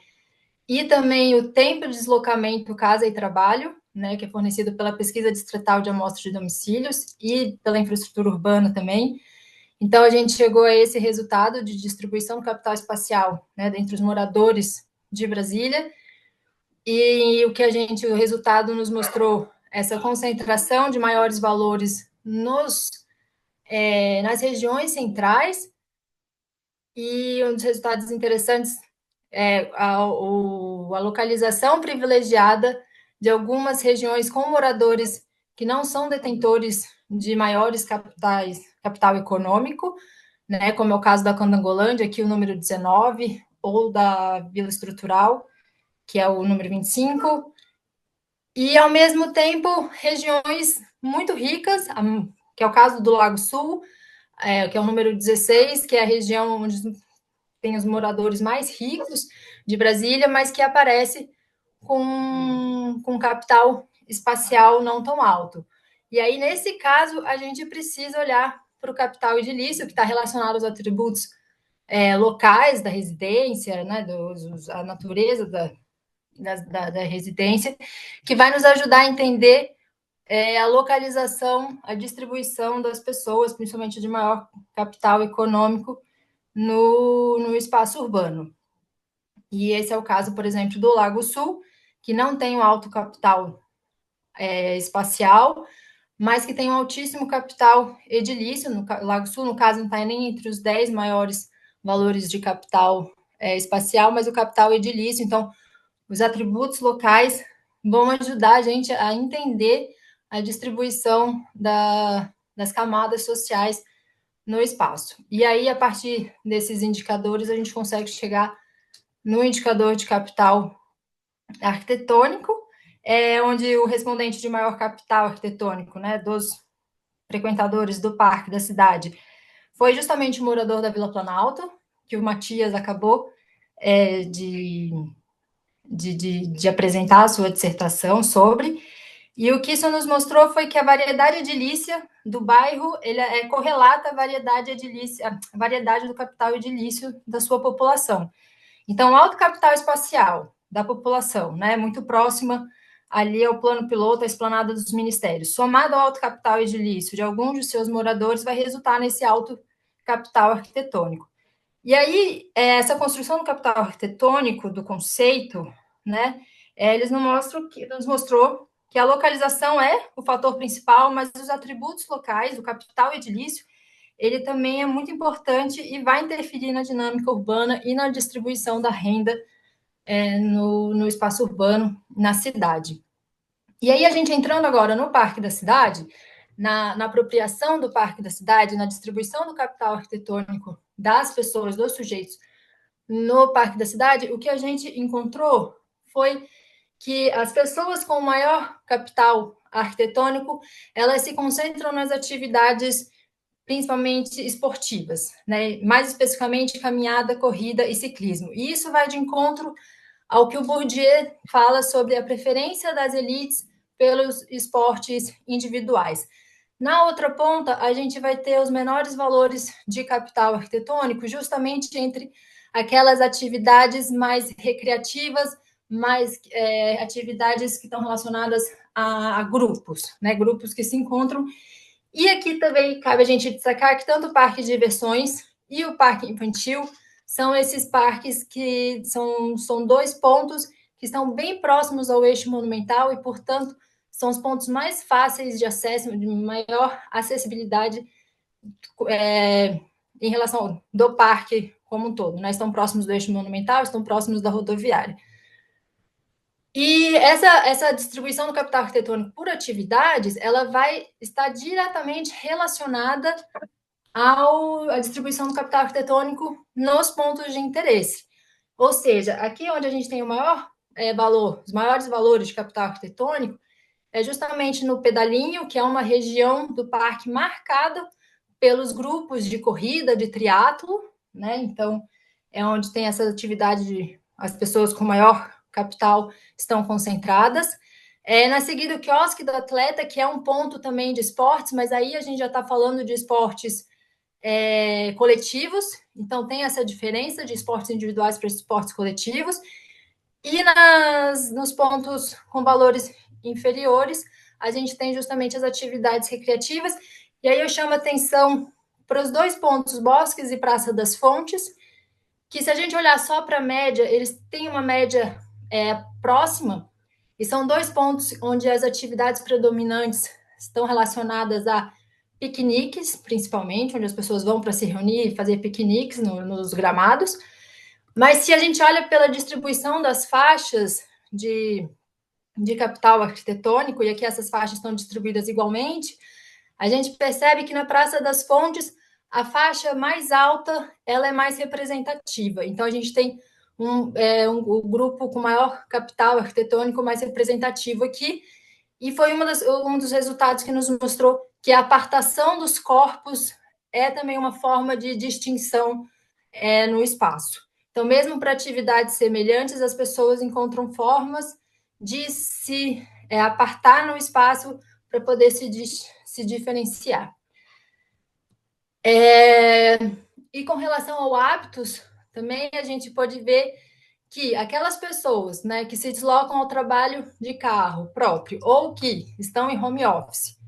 e também o tempo de deslocamento casa e trabalho, né, que é fornecido pela pesquisa distrital de amostras de domicílios e pela infraestrutura urbana também. Então, a gente chegou a esse resultado de distribuição do capital espacial, né, dentre os moradores de Brasília, e o resultado nos mostrou essa concentração de maiores valores nas regiões centrais, e um dos resultados interessantes é a localização privilegiada de algumas regiões com moradores que não são detentores de maiores capital econômico, né, como é o caso da Candangolândia, aqui o número 19, ou da Vila Estrutural, que é o número 25, e, ao mesmo tempo, regiões muito ricas, que é o caso do Lago Sul, que é o número 16, que é a região onde tem os moradores mais ricos de Brasília, mas que aparece com capital espacial não tão alto. E aí, nesse caso, a gente precisa olhar para o capital edilício, que está relacionado aos atributos locais da residência, né, a natureza da residência, que vai nos ajudar a entender a localização, a distribuição das pessoas, principalmente de maior capital econômico, no espaço urbano. E esse é o caso, por exemplo, do Lago Sul, que não tem um alto capital espacial, mas que tem um altíssimo capital edilício. No Lago Sul, no caso, não está nem entre os 10 maiores valores de capital espacial, mas o capital edilício. Então, os atributos locais vão ajudar a gente a entender a distribuição das camadas sociais no espaço. E aí, a partir desses indicadores, a gente consegue chegar no indicador de capital arquitetônico, onde o respondente de maior capital arquitetônico, né, dos frequentadores do parque da cidade, foi justamente o morador da Vila Planalto, que o Matias acabou de apresentar a sua dissertação sobre. E o que isso nos mostrou foi que a variedade edilícia do bairro correlata à variedade do capital edilício da sua população. Então, o alto capital espacial da população, né, muito próxima ali ao plano piloto, à esplanada dos ministérios, somado ao alto capital edilício de alguns de seus moradores, vai resultar nesse alto capital arquitetônico. E aí, essa construção do capital arquitetônico, do conceito, né, nos mostrou que a localização é o fator principal, mas os atributos locais, o capital edilício, ele também é muito importante e vai interferir na dinâmica urbana e na distribuição da renda no espaço urbano, na cidade. E aí, a gente entrando agora no Parque da Cidade, na apropriação do Parque da Cidade, na distribuição do capital arquitetônico das pessoas, dos sujeitos, no Parque da Cidade, o que a gente encontrou foi que as pessoas com maior capital arquitetônico, elas se concentram nas atividades principalmente esportivas, né? Mais especificamente caminhada, corrida e ciclismo. E isso vai de encontro ao que o Bourdieu fala sobre a preferência das elites pelos esportes individuais. Na outra ponta, a gente vai ter os menores valores de capital arquitetônico, justamente entre aquelas atividades mais recreativas, mais atividades que estão relacionadas a grupos, né? Grupos que se encontram. E aqui também cabe a gente destacar que tanto o parque de diversões e o parque infantil são esses parques que são dois pontos que estão bem próximos ao eixo monumental e, portanto, são os pontos mais fáceis de acesso, de maior acessibilidade em relação do parque como um todo, né? Estão próximos do eixo monumental, estão próximos da rodoviária. E essa distribuição do capital arquitetônico por atividades, ela vai estar diretamente relacionada à distribuição do capital arquitetônico nos pontos de interesse. Ou seja, aqui onde a gente tem o maior valor, os maiores valores de capital arquitetônico, é justamente no pedalinho, que é uma região do parque marcada pelos grupos de corrida, de triatlo, né? Então, é onde tem essa atividade de as pessoas com maior capital estão concentradas. Na seguida, o quiosque do atleta, que é um ponto também de esportes, mas aí a gente já está falando de esportes coletivos, então tem essa diferença de esportes individuais para esportes coletivos. E nos pontos com valores inferiores, a gente tem justamente as atividades recreativas, e aí eu chamo a atenção para os dois pontos, Bosques e Praça das Fontes, que se a gente olhar só para a média, eles têm uma média próxima, e são dois pontos onde as atividades predominantes estão relacionadas a piqueniques, principalmente, onde as pessoas vão para se reunir e fazer piqueniques nos gramados. Mas se a gente olha pela distribuição das faixas de capital arquitetônico, e aqui essas faixas estão distribuídas igualmente, a gente percebe que na Praça das Fontes, a faixa mais alta, ela é mais representativa. Então, a gente tem um grupo com maior capital arquitetônico mais representativo aqui, e foi um dos resultados que nos mostrou que a apartação dos corpos é também uma forma de distinção no espaço. Então, mesmo para atividades semelhantes, as pessoas encontram formas de se apartar no espaço para poder se diferenciar. E com relação ao hábitos, também a gente pode ver que aquelas pessoas, né, que se deslocam ao trabalho de carro próprio ou que estão em home office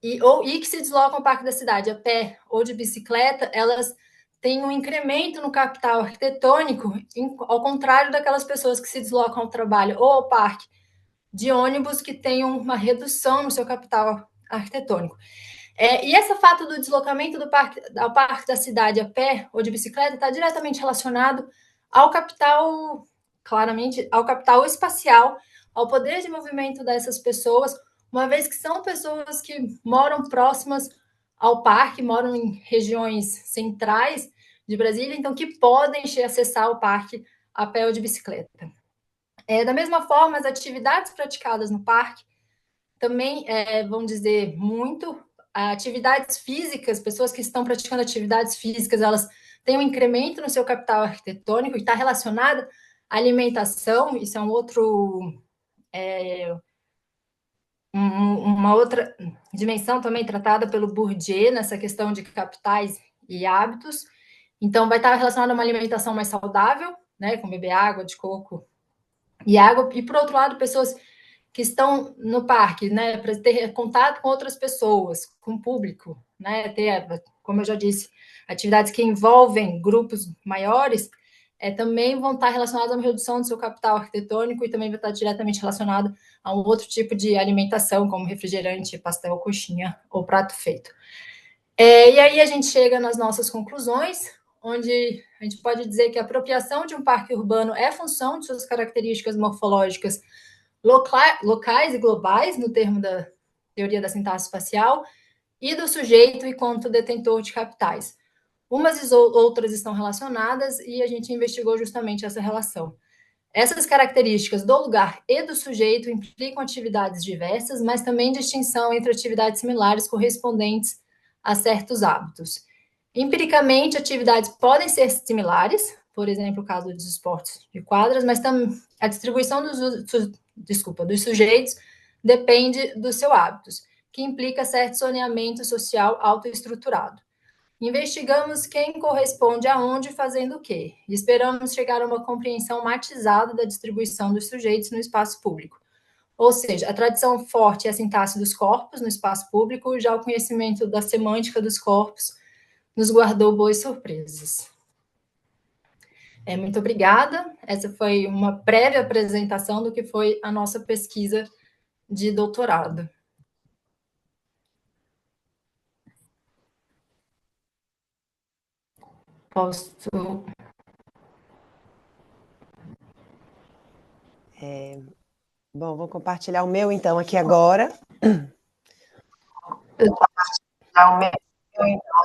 e que se deslocam ao parque da cidade a pé ou de bicicleta, elas têm um incremento no capital arquitetônico, ao contrário daquelas pessoas que se deslocam ao trabalho ou ao parque de ônibus, que têm uma redução no seu capital arquitetônico. E esse fato do deslocamento ao parque da cidade a pé ou de bicicleta está diretamente relacionado ao capital, claramente, ao capital espacial, ao poder de movimento dessas pessoas, uma vez que são pessoas que moram próximas ao parque, moram em regiões centrais de Brasília, então que podem acessar o parque a pé ou de bicicleta. Da mesma forma, as atividades praticadas no parque também vão dizer muito. Atividades físicas, pessoas que estão praticando atividades físicas, elas têm um incremento no seu capital arquitetônico e está relacionado à alimentação. Isso é uma outra dimensão também tratada pelo Bourdieu nessa questão de capitais e hábitos. Então, vai estar relacionado a uma alimentação mais saudável, né, com beber água de coco e água. E, por outro lado, pessoas que estão no parque, né, para ter contato com outras pessoas, com o público, né, ter, como eu já disse, atividades que envolvem grupos maiores, também vão estar relacionadas a uma redução do seu capital arquitetônico e também vai estar diretamente relacionado a um outro tipo de alimentação, como refrigerante, pastel, coxinha ou prato feito. E aí a gente chega nas nossas conclusões, onde a gente pode dizer que a apropriação de um parque urbano é função de suas características morfológicas locais e globais, no termo da teoria da sintaxe espacial, e do sujeito enquanto detentor de capitais. Umas e outras estão relacionadas e a gente investigou justamente essa relação. Essas características do lugar e do sujeito implicam atividades diversas, mas também distinção entre atividades similares correspondentes a certos hábitos. Empiricamente, atividades podem ser similares, por exemplo, o caso dos esportes de quadras, mas também a distribuição dos sujeitos depende dos seus hábitos, que implica certo zoneamento social autoestruturado. Investigamos quem corresponde aonde fazendo o quê, e esperamos chegar a uma compreensão matizada da distribuição dos sujeitos no espaço público. Ou seja, a tradição forte é a sintaxe dos corpos no espaço público, já o conhecimento da semântica dos corpos nos guardou boas surpresas. Muito obrigada. Essa foi uma prévia apresentação do que foi a nossa pesquisa de doutorado. Posso... Bom, vou compartilhar o meu, então, aqui agora. Vou compartilhar o meu, então.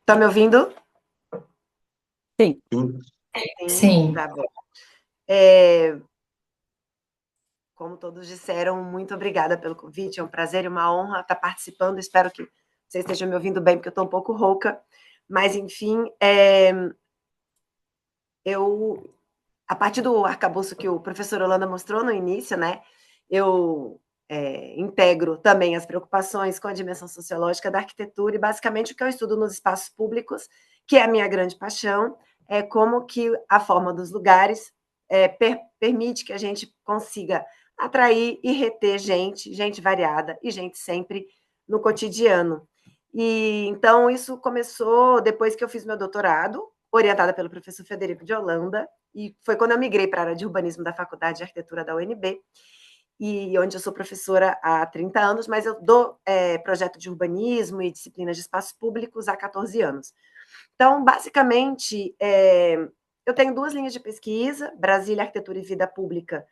Tá me ouvindo? Sim. Sim. Tá bom. Como todos disseram, muito obrigada pelo convite, é um prazer e uma honra estar participando, espero que vocês estejam me ouvindo bem, porque eu estou um pouco rouca, mas, enfim, a partir do arcabouço que o professor Holanda mostrou no início, né, eu integro também as preocupações com a dimensão sociológica da arquitetura e, basicamente, o que eu estudo nos espaços públicos, que é a minha grande paixão, é como que a forma dos lugares permite que a gente consiga atrair e reter gente variada e gente sempre no cotidiano. E então isso começou depois que eu fiz meu doutorado, orientada pelo professor Frederico de Holanda, e foi quando eu migrei para a área de urbanismo da Faculdade de Arquitetura da UNB, e onde eu sou professora há 30 anos, mas eu dou projeto de urbanismo e disciplinas de espaços públicos há 14 anos. Então, basicamente, eu tenho 2 linhas de pesquisa, Brasília, Arquitetura e Vida Pública,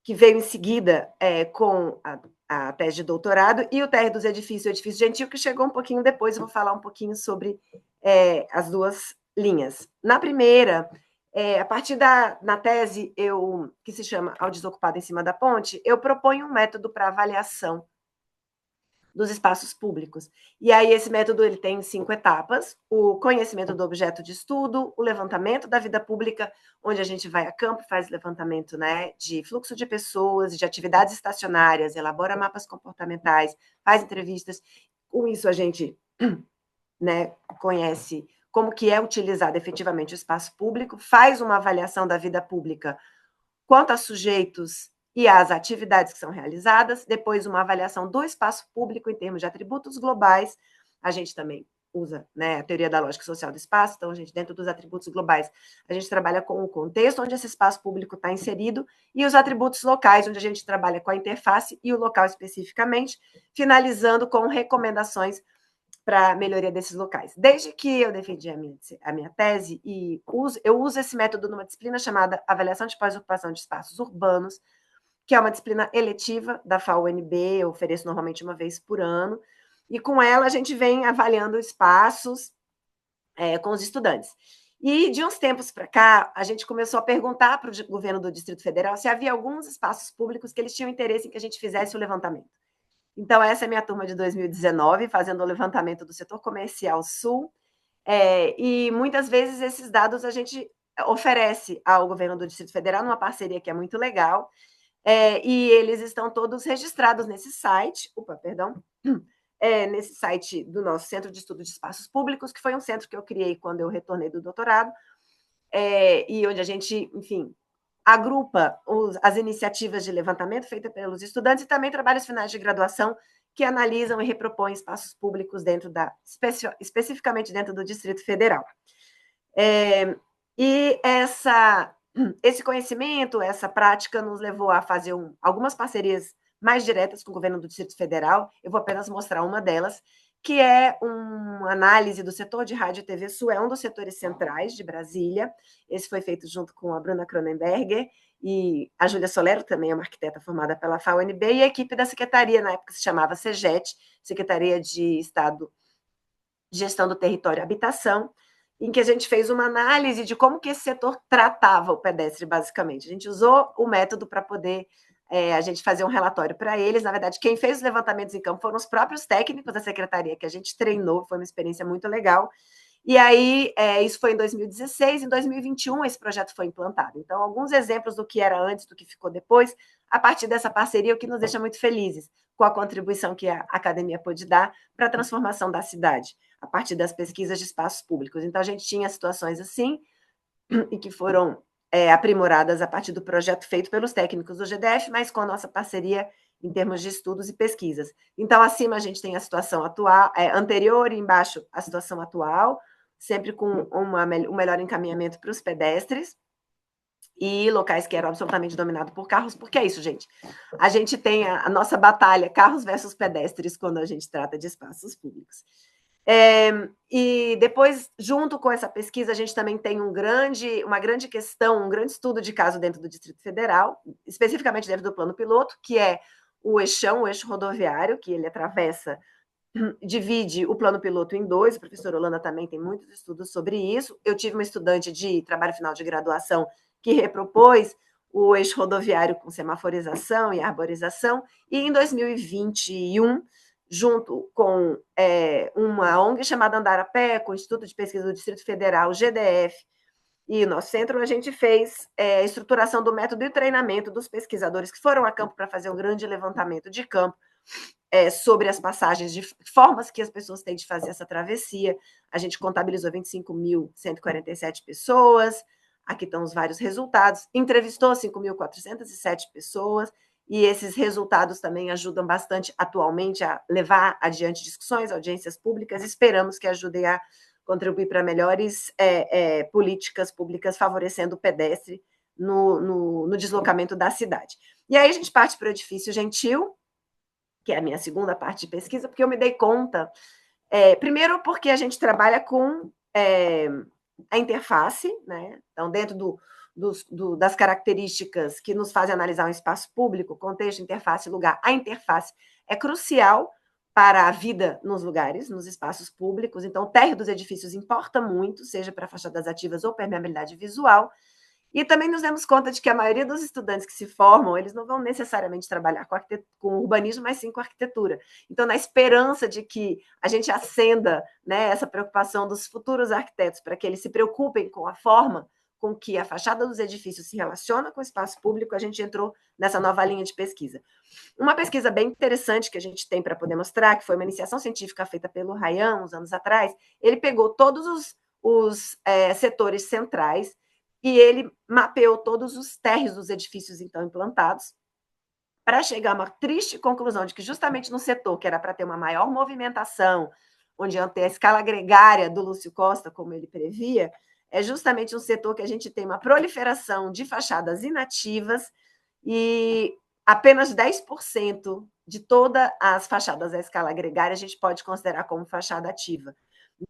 que veio em seguida com a tese de doutorado, e o TR dos Edifícios, o Edifício Gentil, que chegou um pouquinho depois, eu vou falar um pouquinho sobre as 2 linhas. Na primeira, a partir na tese, que se chama Ao Desocupado em Cima da Ponte, eu proponho um método para avaliação dos espaços públicos. E aí esse método ele tem 5 etapas: o conhecimento do objeto de estudo, o levantamento da vida pública, onde a gente vai a campo, faz levantamento, né, de fluxo de pessoas, de atividades estacionárias, elabora mapas comportamentais, faz entrevistas. Com isso a gente, né, conhece como que é utilizado efetivamente o espaço público, faz uma avaliação da vida pública quanto a sujeitos e as atividades que são realizadas, depois uma avaliação do espaço público em termos de atributos globais. A gente também usa, né, a teoria da lógica social do espaço, então a gente, dentro dos atributos globais, a gente trabalha com o contexto onde esse espaço público está inserido e os atributos locais, onde a gente trabalha com a interface e o local especificamente, finalizando com recomendações para a melhoria desses locais. Desde que eu defendi a minha tese, eu uso esse método numa disciplina chamada Avaliação de Pós-Ocupação de Espaços Urbanos, que é uma disciplina eletiva da FAU-UNB, eu ofereço normalmente uma vez por ano, e com ela a gente vem avaliando espaços com os estudantes. E de uns tempos para cá, a gente começou a perguntar para o governo do Distrito Federal se havia alguns espaços públicos que eles tinham interesse em que a gente fizesse o levantamento. Então, essa é a minha turma de 2019, fazendo o levantamento do setor comercial sul, e muitas vezes esses dados a gente oferece ao governo do Distrito Federal numa parceria que é muito legal, e eles estão todos registrados nesse site, nesse site do nosso Centro de Estudo de Espaços Públicos, que foi um centro que eu criei quando eu retornei do doutorado, e onde a gente, enfim, agrupa as iniciativas de levantamento feitas pelos estudantes e também trabalhos finais de graduação que analisam e repropõem espaços públicos especificamente dentro do Distrito Federal. E esse conhecimento, essa prática nos levou a fazer algumas parcerias mais diretas com o governo do Distrito Federal. Eu vou apenas mostrar uma delas, que é uma análise do setor de rádio e TV Sul, é um dos setores centrais de Brasília. Esse foi feito junto com a Bruna Cronenberger e a Júlia Solero, também é uma arquiteta formada pela FAU-UNB, e a equipe da secretaria, na época se chamava SEGET, Secretaria de Estado de Gestão do Território e Habitação, em que a gente fez uma análise de como que esse setor tratava o pedestre, basicamente. A gente usou o método para poder a gente fazer um relatório para eles. Na verdade, quem fez os levantamentos em campo foram os próprios técnicos da secretaria, que a gente treinou, foi uma experiência muito legal. E aí, isso foi em 2016, em 2021 esse projeto foi implantado. Então, alguns exemplos do que era antes, do que ficou depois, a partir dessa parceria, o que nos deixa muito felizes com a contribuição que a academia pôde dar para a transformação da cidade, a partir das pesquisas de espaços públicos. Então, a gente tinha situações assim, e que foram aprimoradas a partir do projeto feito pelos técnicos do GDF, mas com a nossa parceria em termos de estudos e pesquisas. Então, acima a gente tem a situação atual, anterior, e embaixo a situação atual, sempre com um melhor encaminhamento para os pedestres, e locais que eram absolutamente dominados por carros, porque é isso, gente. A gente tem a nossa batalha, carros versus pedestres, quando a gente trata de espaços públicos. E depois, junto com essa pesquisa, a gente também tem uma grande questão, um grande estudo de caso dentro do Distrito Federal, especificamente dentro do plano piloto, que é o eixão, o eixo rodoviário, que ele divide o plano piloto em dois. O professor Holanda também tem muitos estudos sobre isso. Eu tive uma estudante de trabalho final de graduação que repropôs o eixo rodoviário com semaforização e arborização, e em 2021, junto com uma ONG chamada Andar a Pé, com o Instituto de Pesquisa do Distrito Federal, GDF, e o nosso centro, a gente fez a estruturação do método e treinamento dos pesquisadores que foram a campo para fazer um grande levantamento de campo sobre as passagens, de formas que as pessoas têm de fazer essa travessia. A gente contabilizou 25.147 pessoas, aqui estão os vários resultados, entrevistou 5.407 pessoas, e esses resultados também ajudam bastante atualmente a levar adiante discussões, audiências públicas. Esperamos que ajudem a contribuir para melhores políticas públicas favorecendo o pedestre no deslocamento da cidade. E aí a gente parte para o edifício gentil, que é a minha segunda parte de pesquisa, porque eu me dei conta, primeiro porque a gente trabalha com a interface, né? Então, dentro das características que nos fazem analisar um espaço público, contexto, interface, lugar, a interface é crucial para a vida nos lugares, nos espaços públicos. Então, o térreo dos edifícios importa muito, seja para fachadas ativas ou permeabilidade visual. E também nos demos conta de que a maioria dos estudantes que se formam, eles não vão necessariamente trabalhar com urbanismo, mas sim com arquitetura. Então, na esperança de que a gente acenda, né, essa preocupação dos futuros arquitetos para que eles se preocupem com a forma com que a fachada dos edifícios se relaciona com o espaço público, a gente entrou nessa nova linha de pesquisa. Uma pesquisa bem interessante que a gente tem para poder mostrar, que foi uma iniciação científica feita pelo Ryan, uns anos atrás, ele pegou todos os setores centrais e ele mapeou todos os térreos dos edifícios, então, implantados, para chegar a uma triste conclusão de que justamente no setor que era para ter uma maior movimentação, onde ia ter a escala gregária do Lúcio Costa, como ele previa, é justamente um setor que a gente tem uma proliferação de fachadas inativas e apenas 10% de todas as fachadas à escala gregária a gente pode considerar como fachada ativa.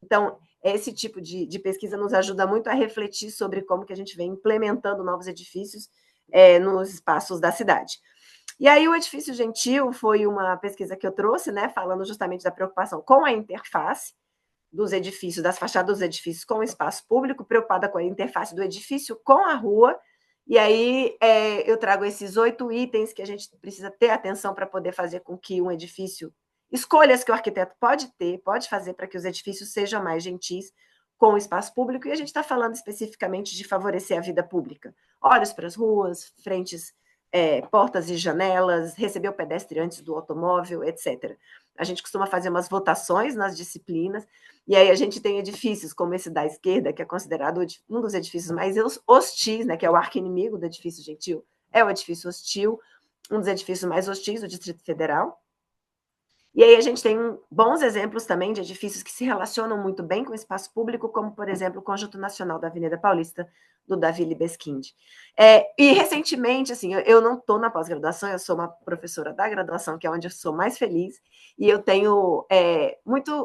Então, esse tipo de pesquisa nos ajuda muito a refletir sobre como que a gente vem implementando novos edifícios nos espaços da cidade. E aí, o edifício gentil foi uma pesquisa que eu trouxe, né, falando justamente da preocupação com a interface dos edifícios, das fachadas dos edifícios com o espaço público, preocupada com a interface do edifício com a rua. E aí eu trago esses 8 itens que a gente precisa ter atenção para poder fazer com que um edifício, escolhas que o arquiteto pode fazer para que os edifícios sejam mais gentis com o espaço público, e a gente está falando especificamente de favorecer a vida pública. Olhos para as ruas, frentes, portas e janelas, receber o pedestre antes do automóvel, etc. A gente costuma fazer umas votações nas disciplinas, e aí a gente tem edifícios como esse da esquerda, que é considerado um dos edifícios mais hostis, né, que é o arqui-inimigo do edifício gentil, é o edifício hostil, um dos edifícios mais hostis do Distrito Federal. E aí a gente tem bons exemplos também de edifícios que se relacionam muito bem com o espaço público, como, por exemplo, o Conjunto Nacional da Avenida Paulista, do Davi Libeskind. E, recentemente, assim, eu não estou na pós-graduação, eu sou uma professora da graduação, que é onde eu sou mais feliz, e eu tenho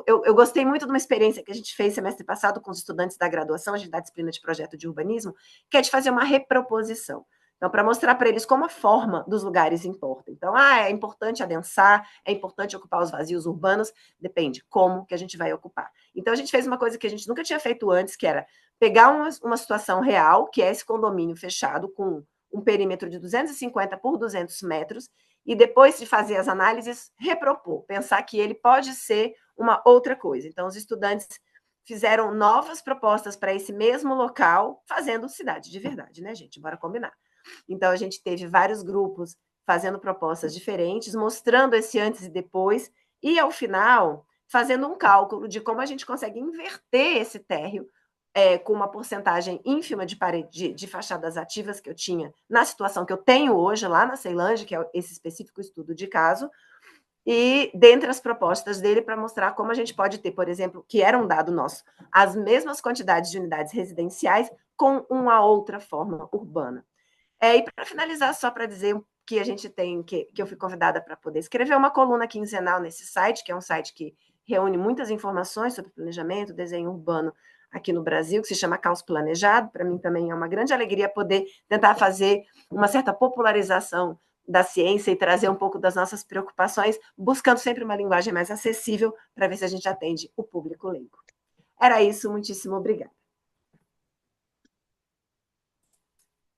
eu gostei muito de uma experiência que a gente fez semestre passado com os estudantes da graduação, a gente dá disciplina de projeto de urbanismo, que é de fazer uma reproposição. Então, para mostrar para eles como a forma dos lugares importa. Então, é importante adensar, é importante ocupar os vazios urbanos, depende como que a gente vai ocupar. Então, a gente fez uma coisa que a gente nunca tinha feito antes, que era pegar uma situação real, que é esse condomínio fechado com um perímetro de 250 por 200 metros, e depois de fazer as análises, repropor, pensar que ele pode ser uma outra coisa. Então, os estudantes fizeram novas propostas para esse mesmo local, fazendo cidade de verdade, né, gente? Bora combinar. Então, a gente teve vários grupos fazendo propostas diferentes, mostrando esse antes e depois, e, ao final, fazendo um cálculo de como a gente consegue inverter esse térreo com uma porcentagem ínfima de fachadas ativas que eu tinha na situação que eu tenho hoje lá na Ceilândia, que é esse específico estudo de caso, e dentre as propostas dele para mostrar como a gente pode ter, por exemplo, que era um dado nosso, as mesmas quantidades de unidades residenciais com uma outra forma urbana. E para finalizar, só para dizer que a gente tem, que eu fui convidada para poder escrever uma coluna quinzenal nesse site, que é um site que reúne muitas informações sobre planejamento, desenho urbano aqui no Brasil, que se chama Caos Planejado. Para mim também é uma grande alegria poder tentar fazer uma certa popularização da ciência e trazer um pouco das nossas preocupações, buscando sempre uma linguagem mais acessível para ver se a gente atende o público leigo. Era isso, muitíssimo obrigada.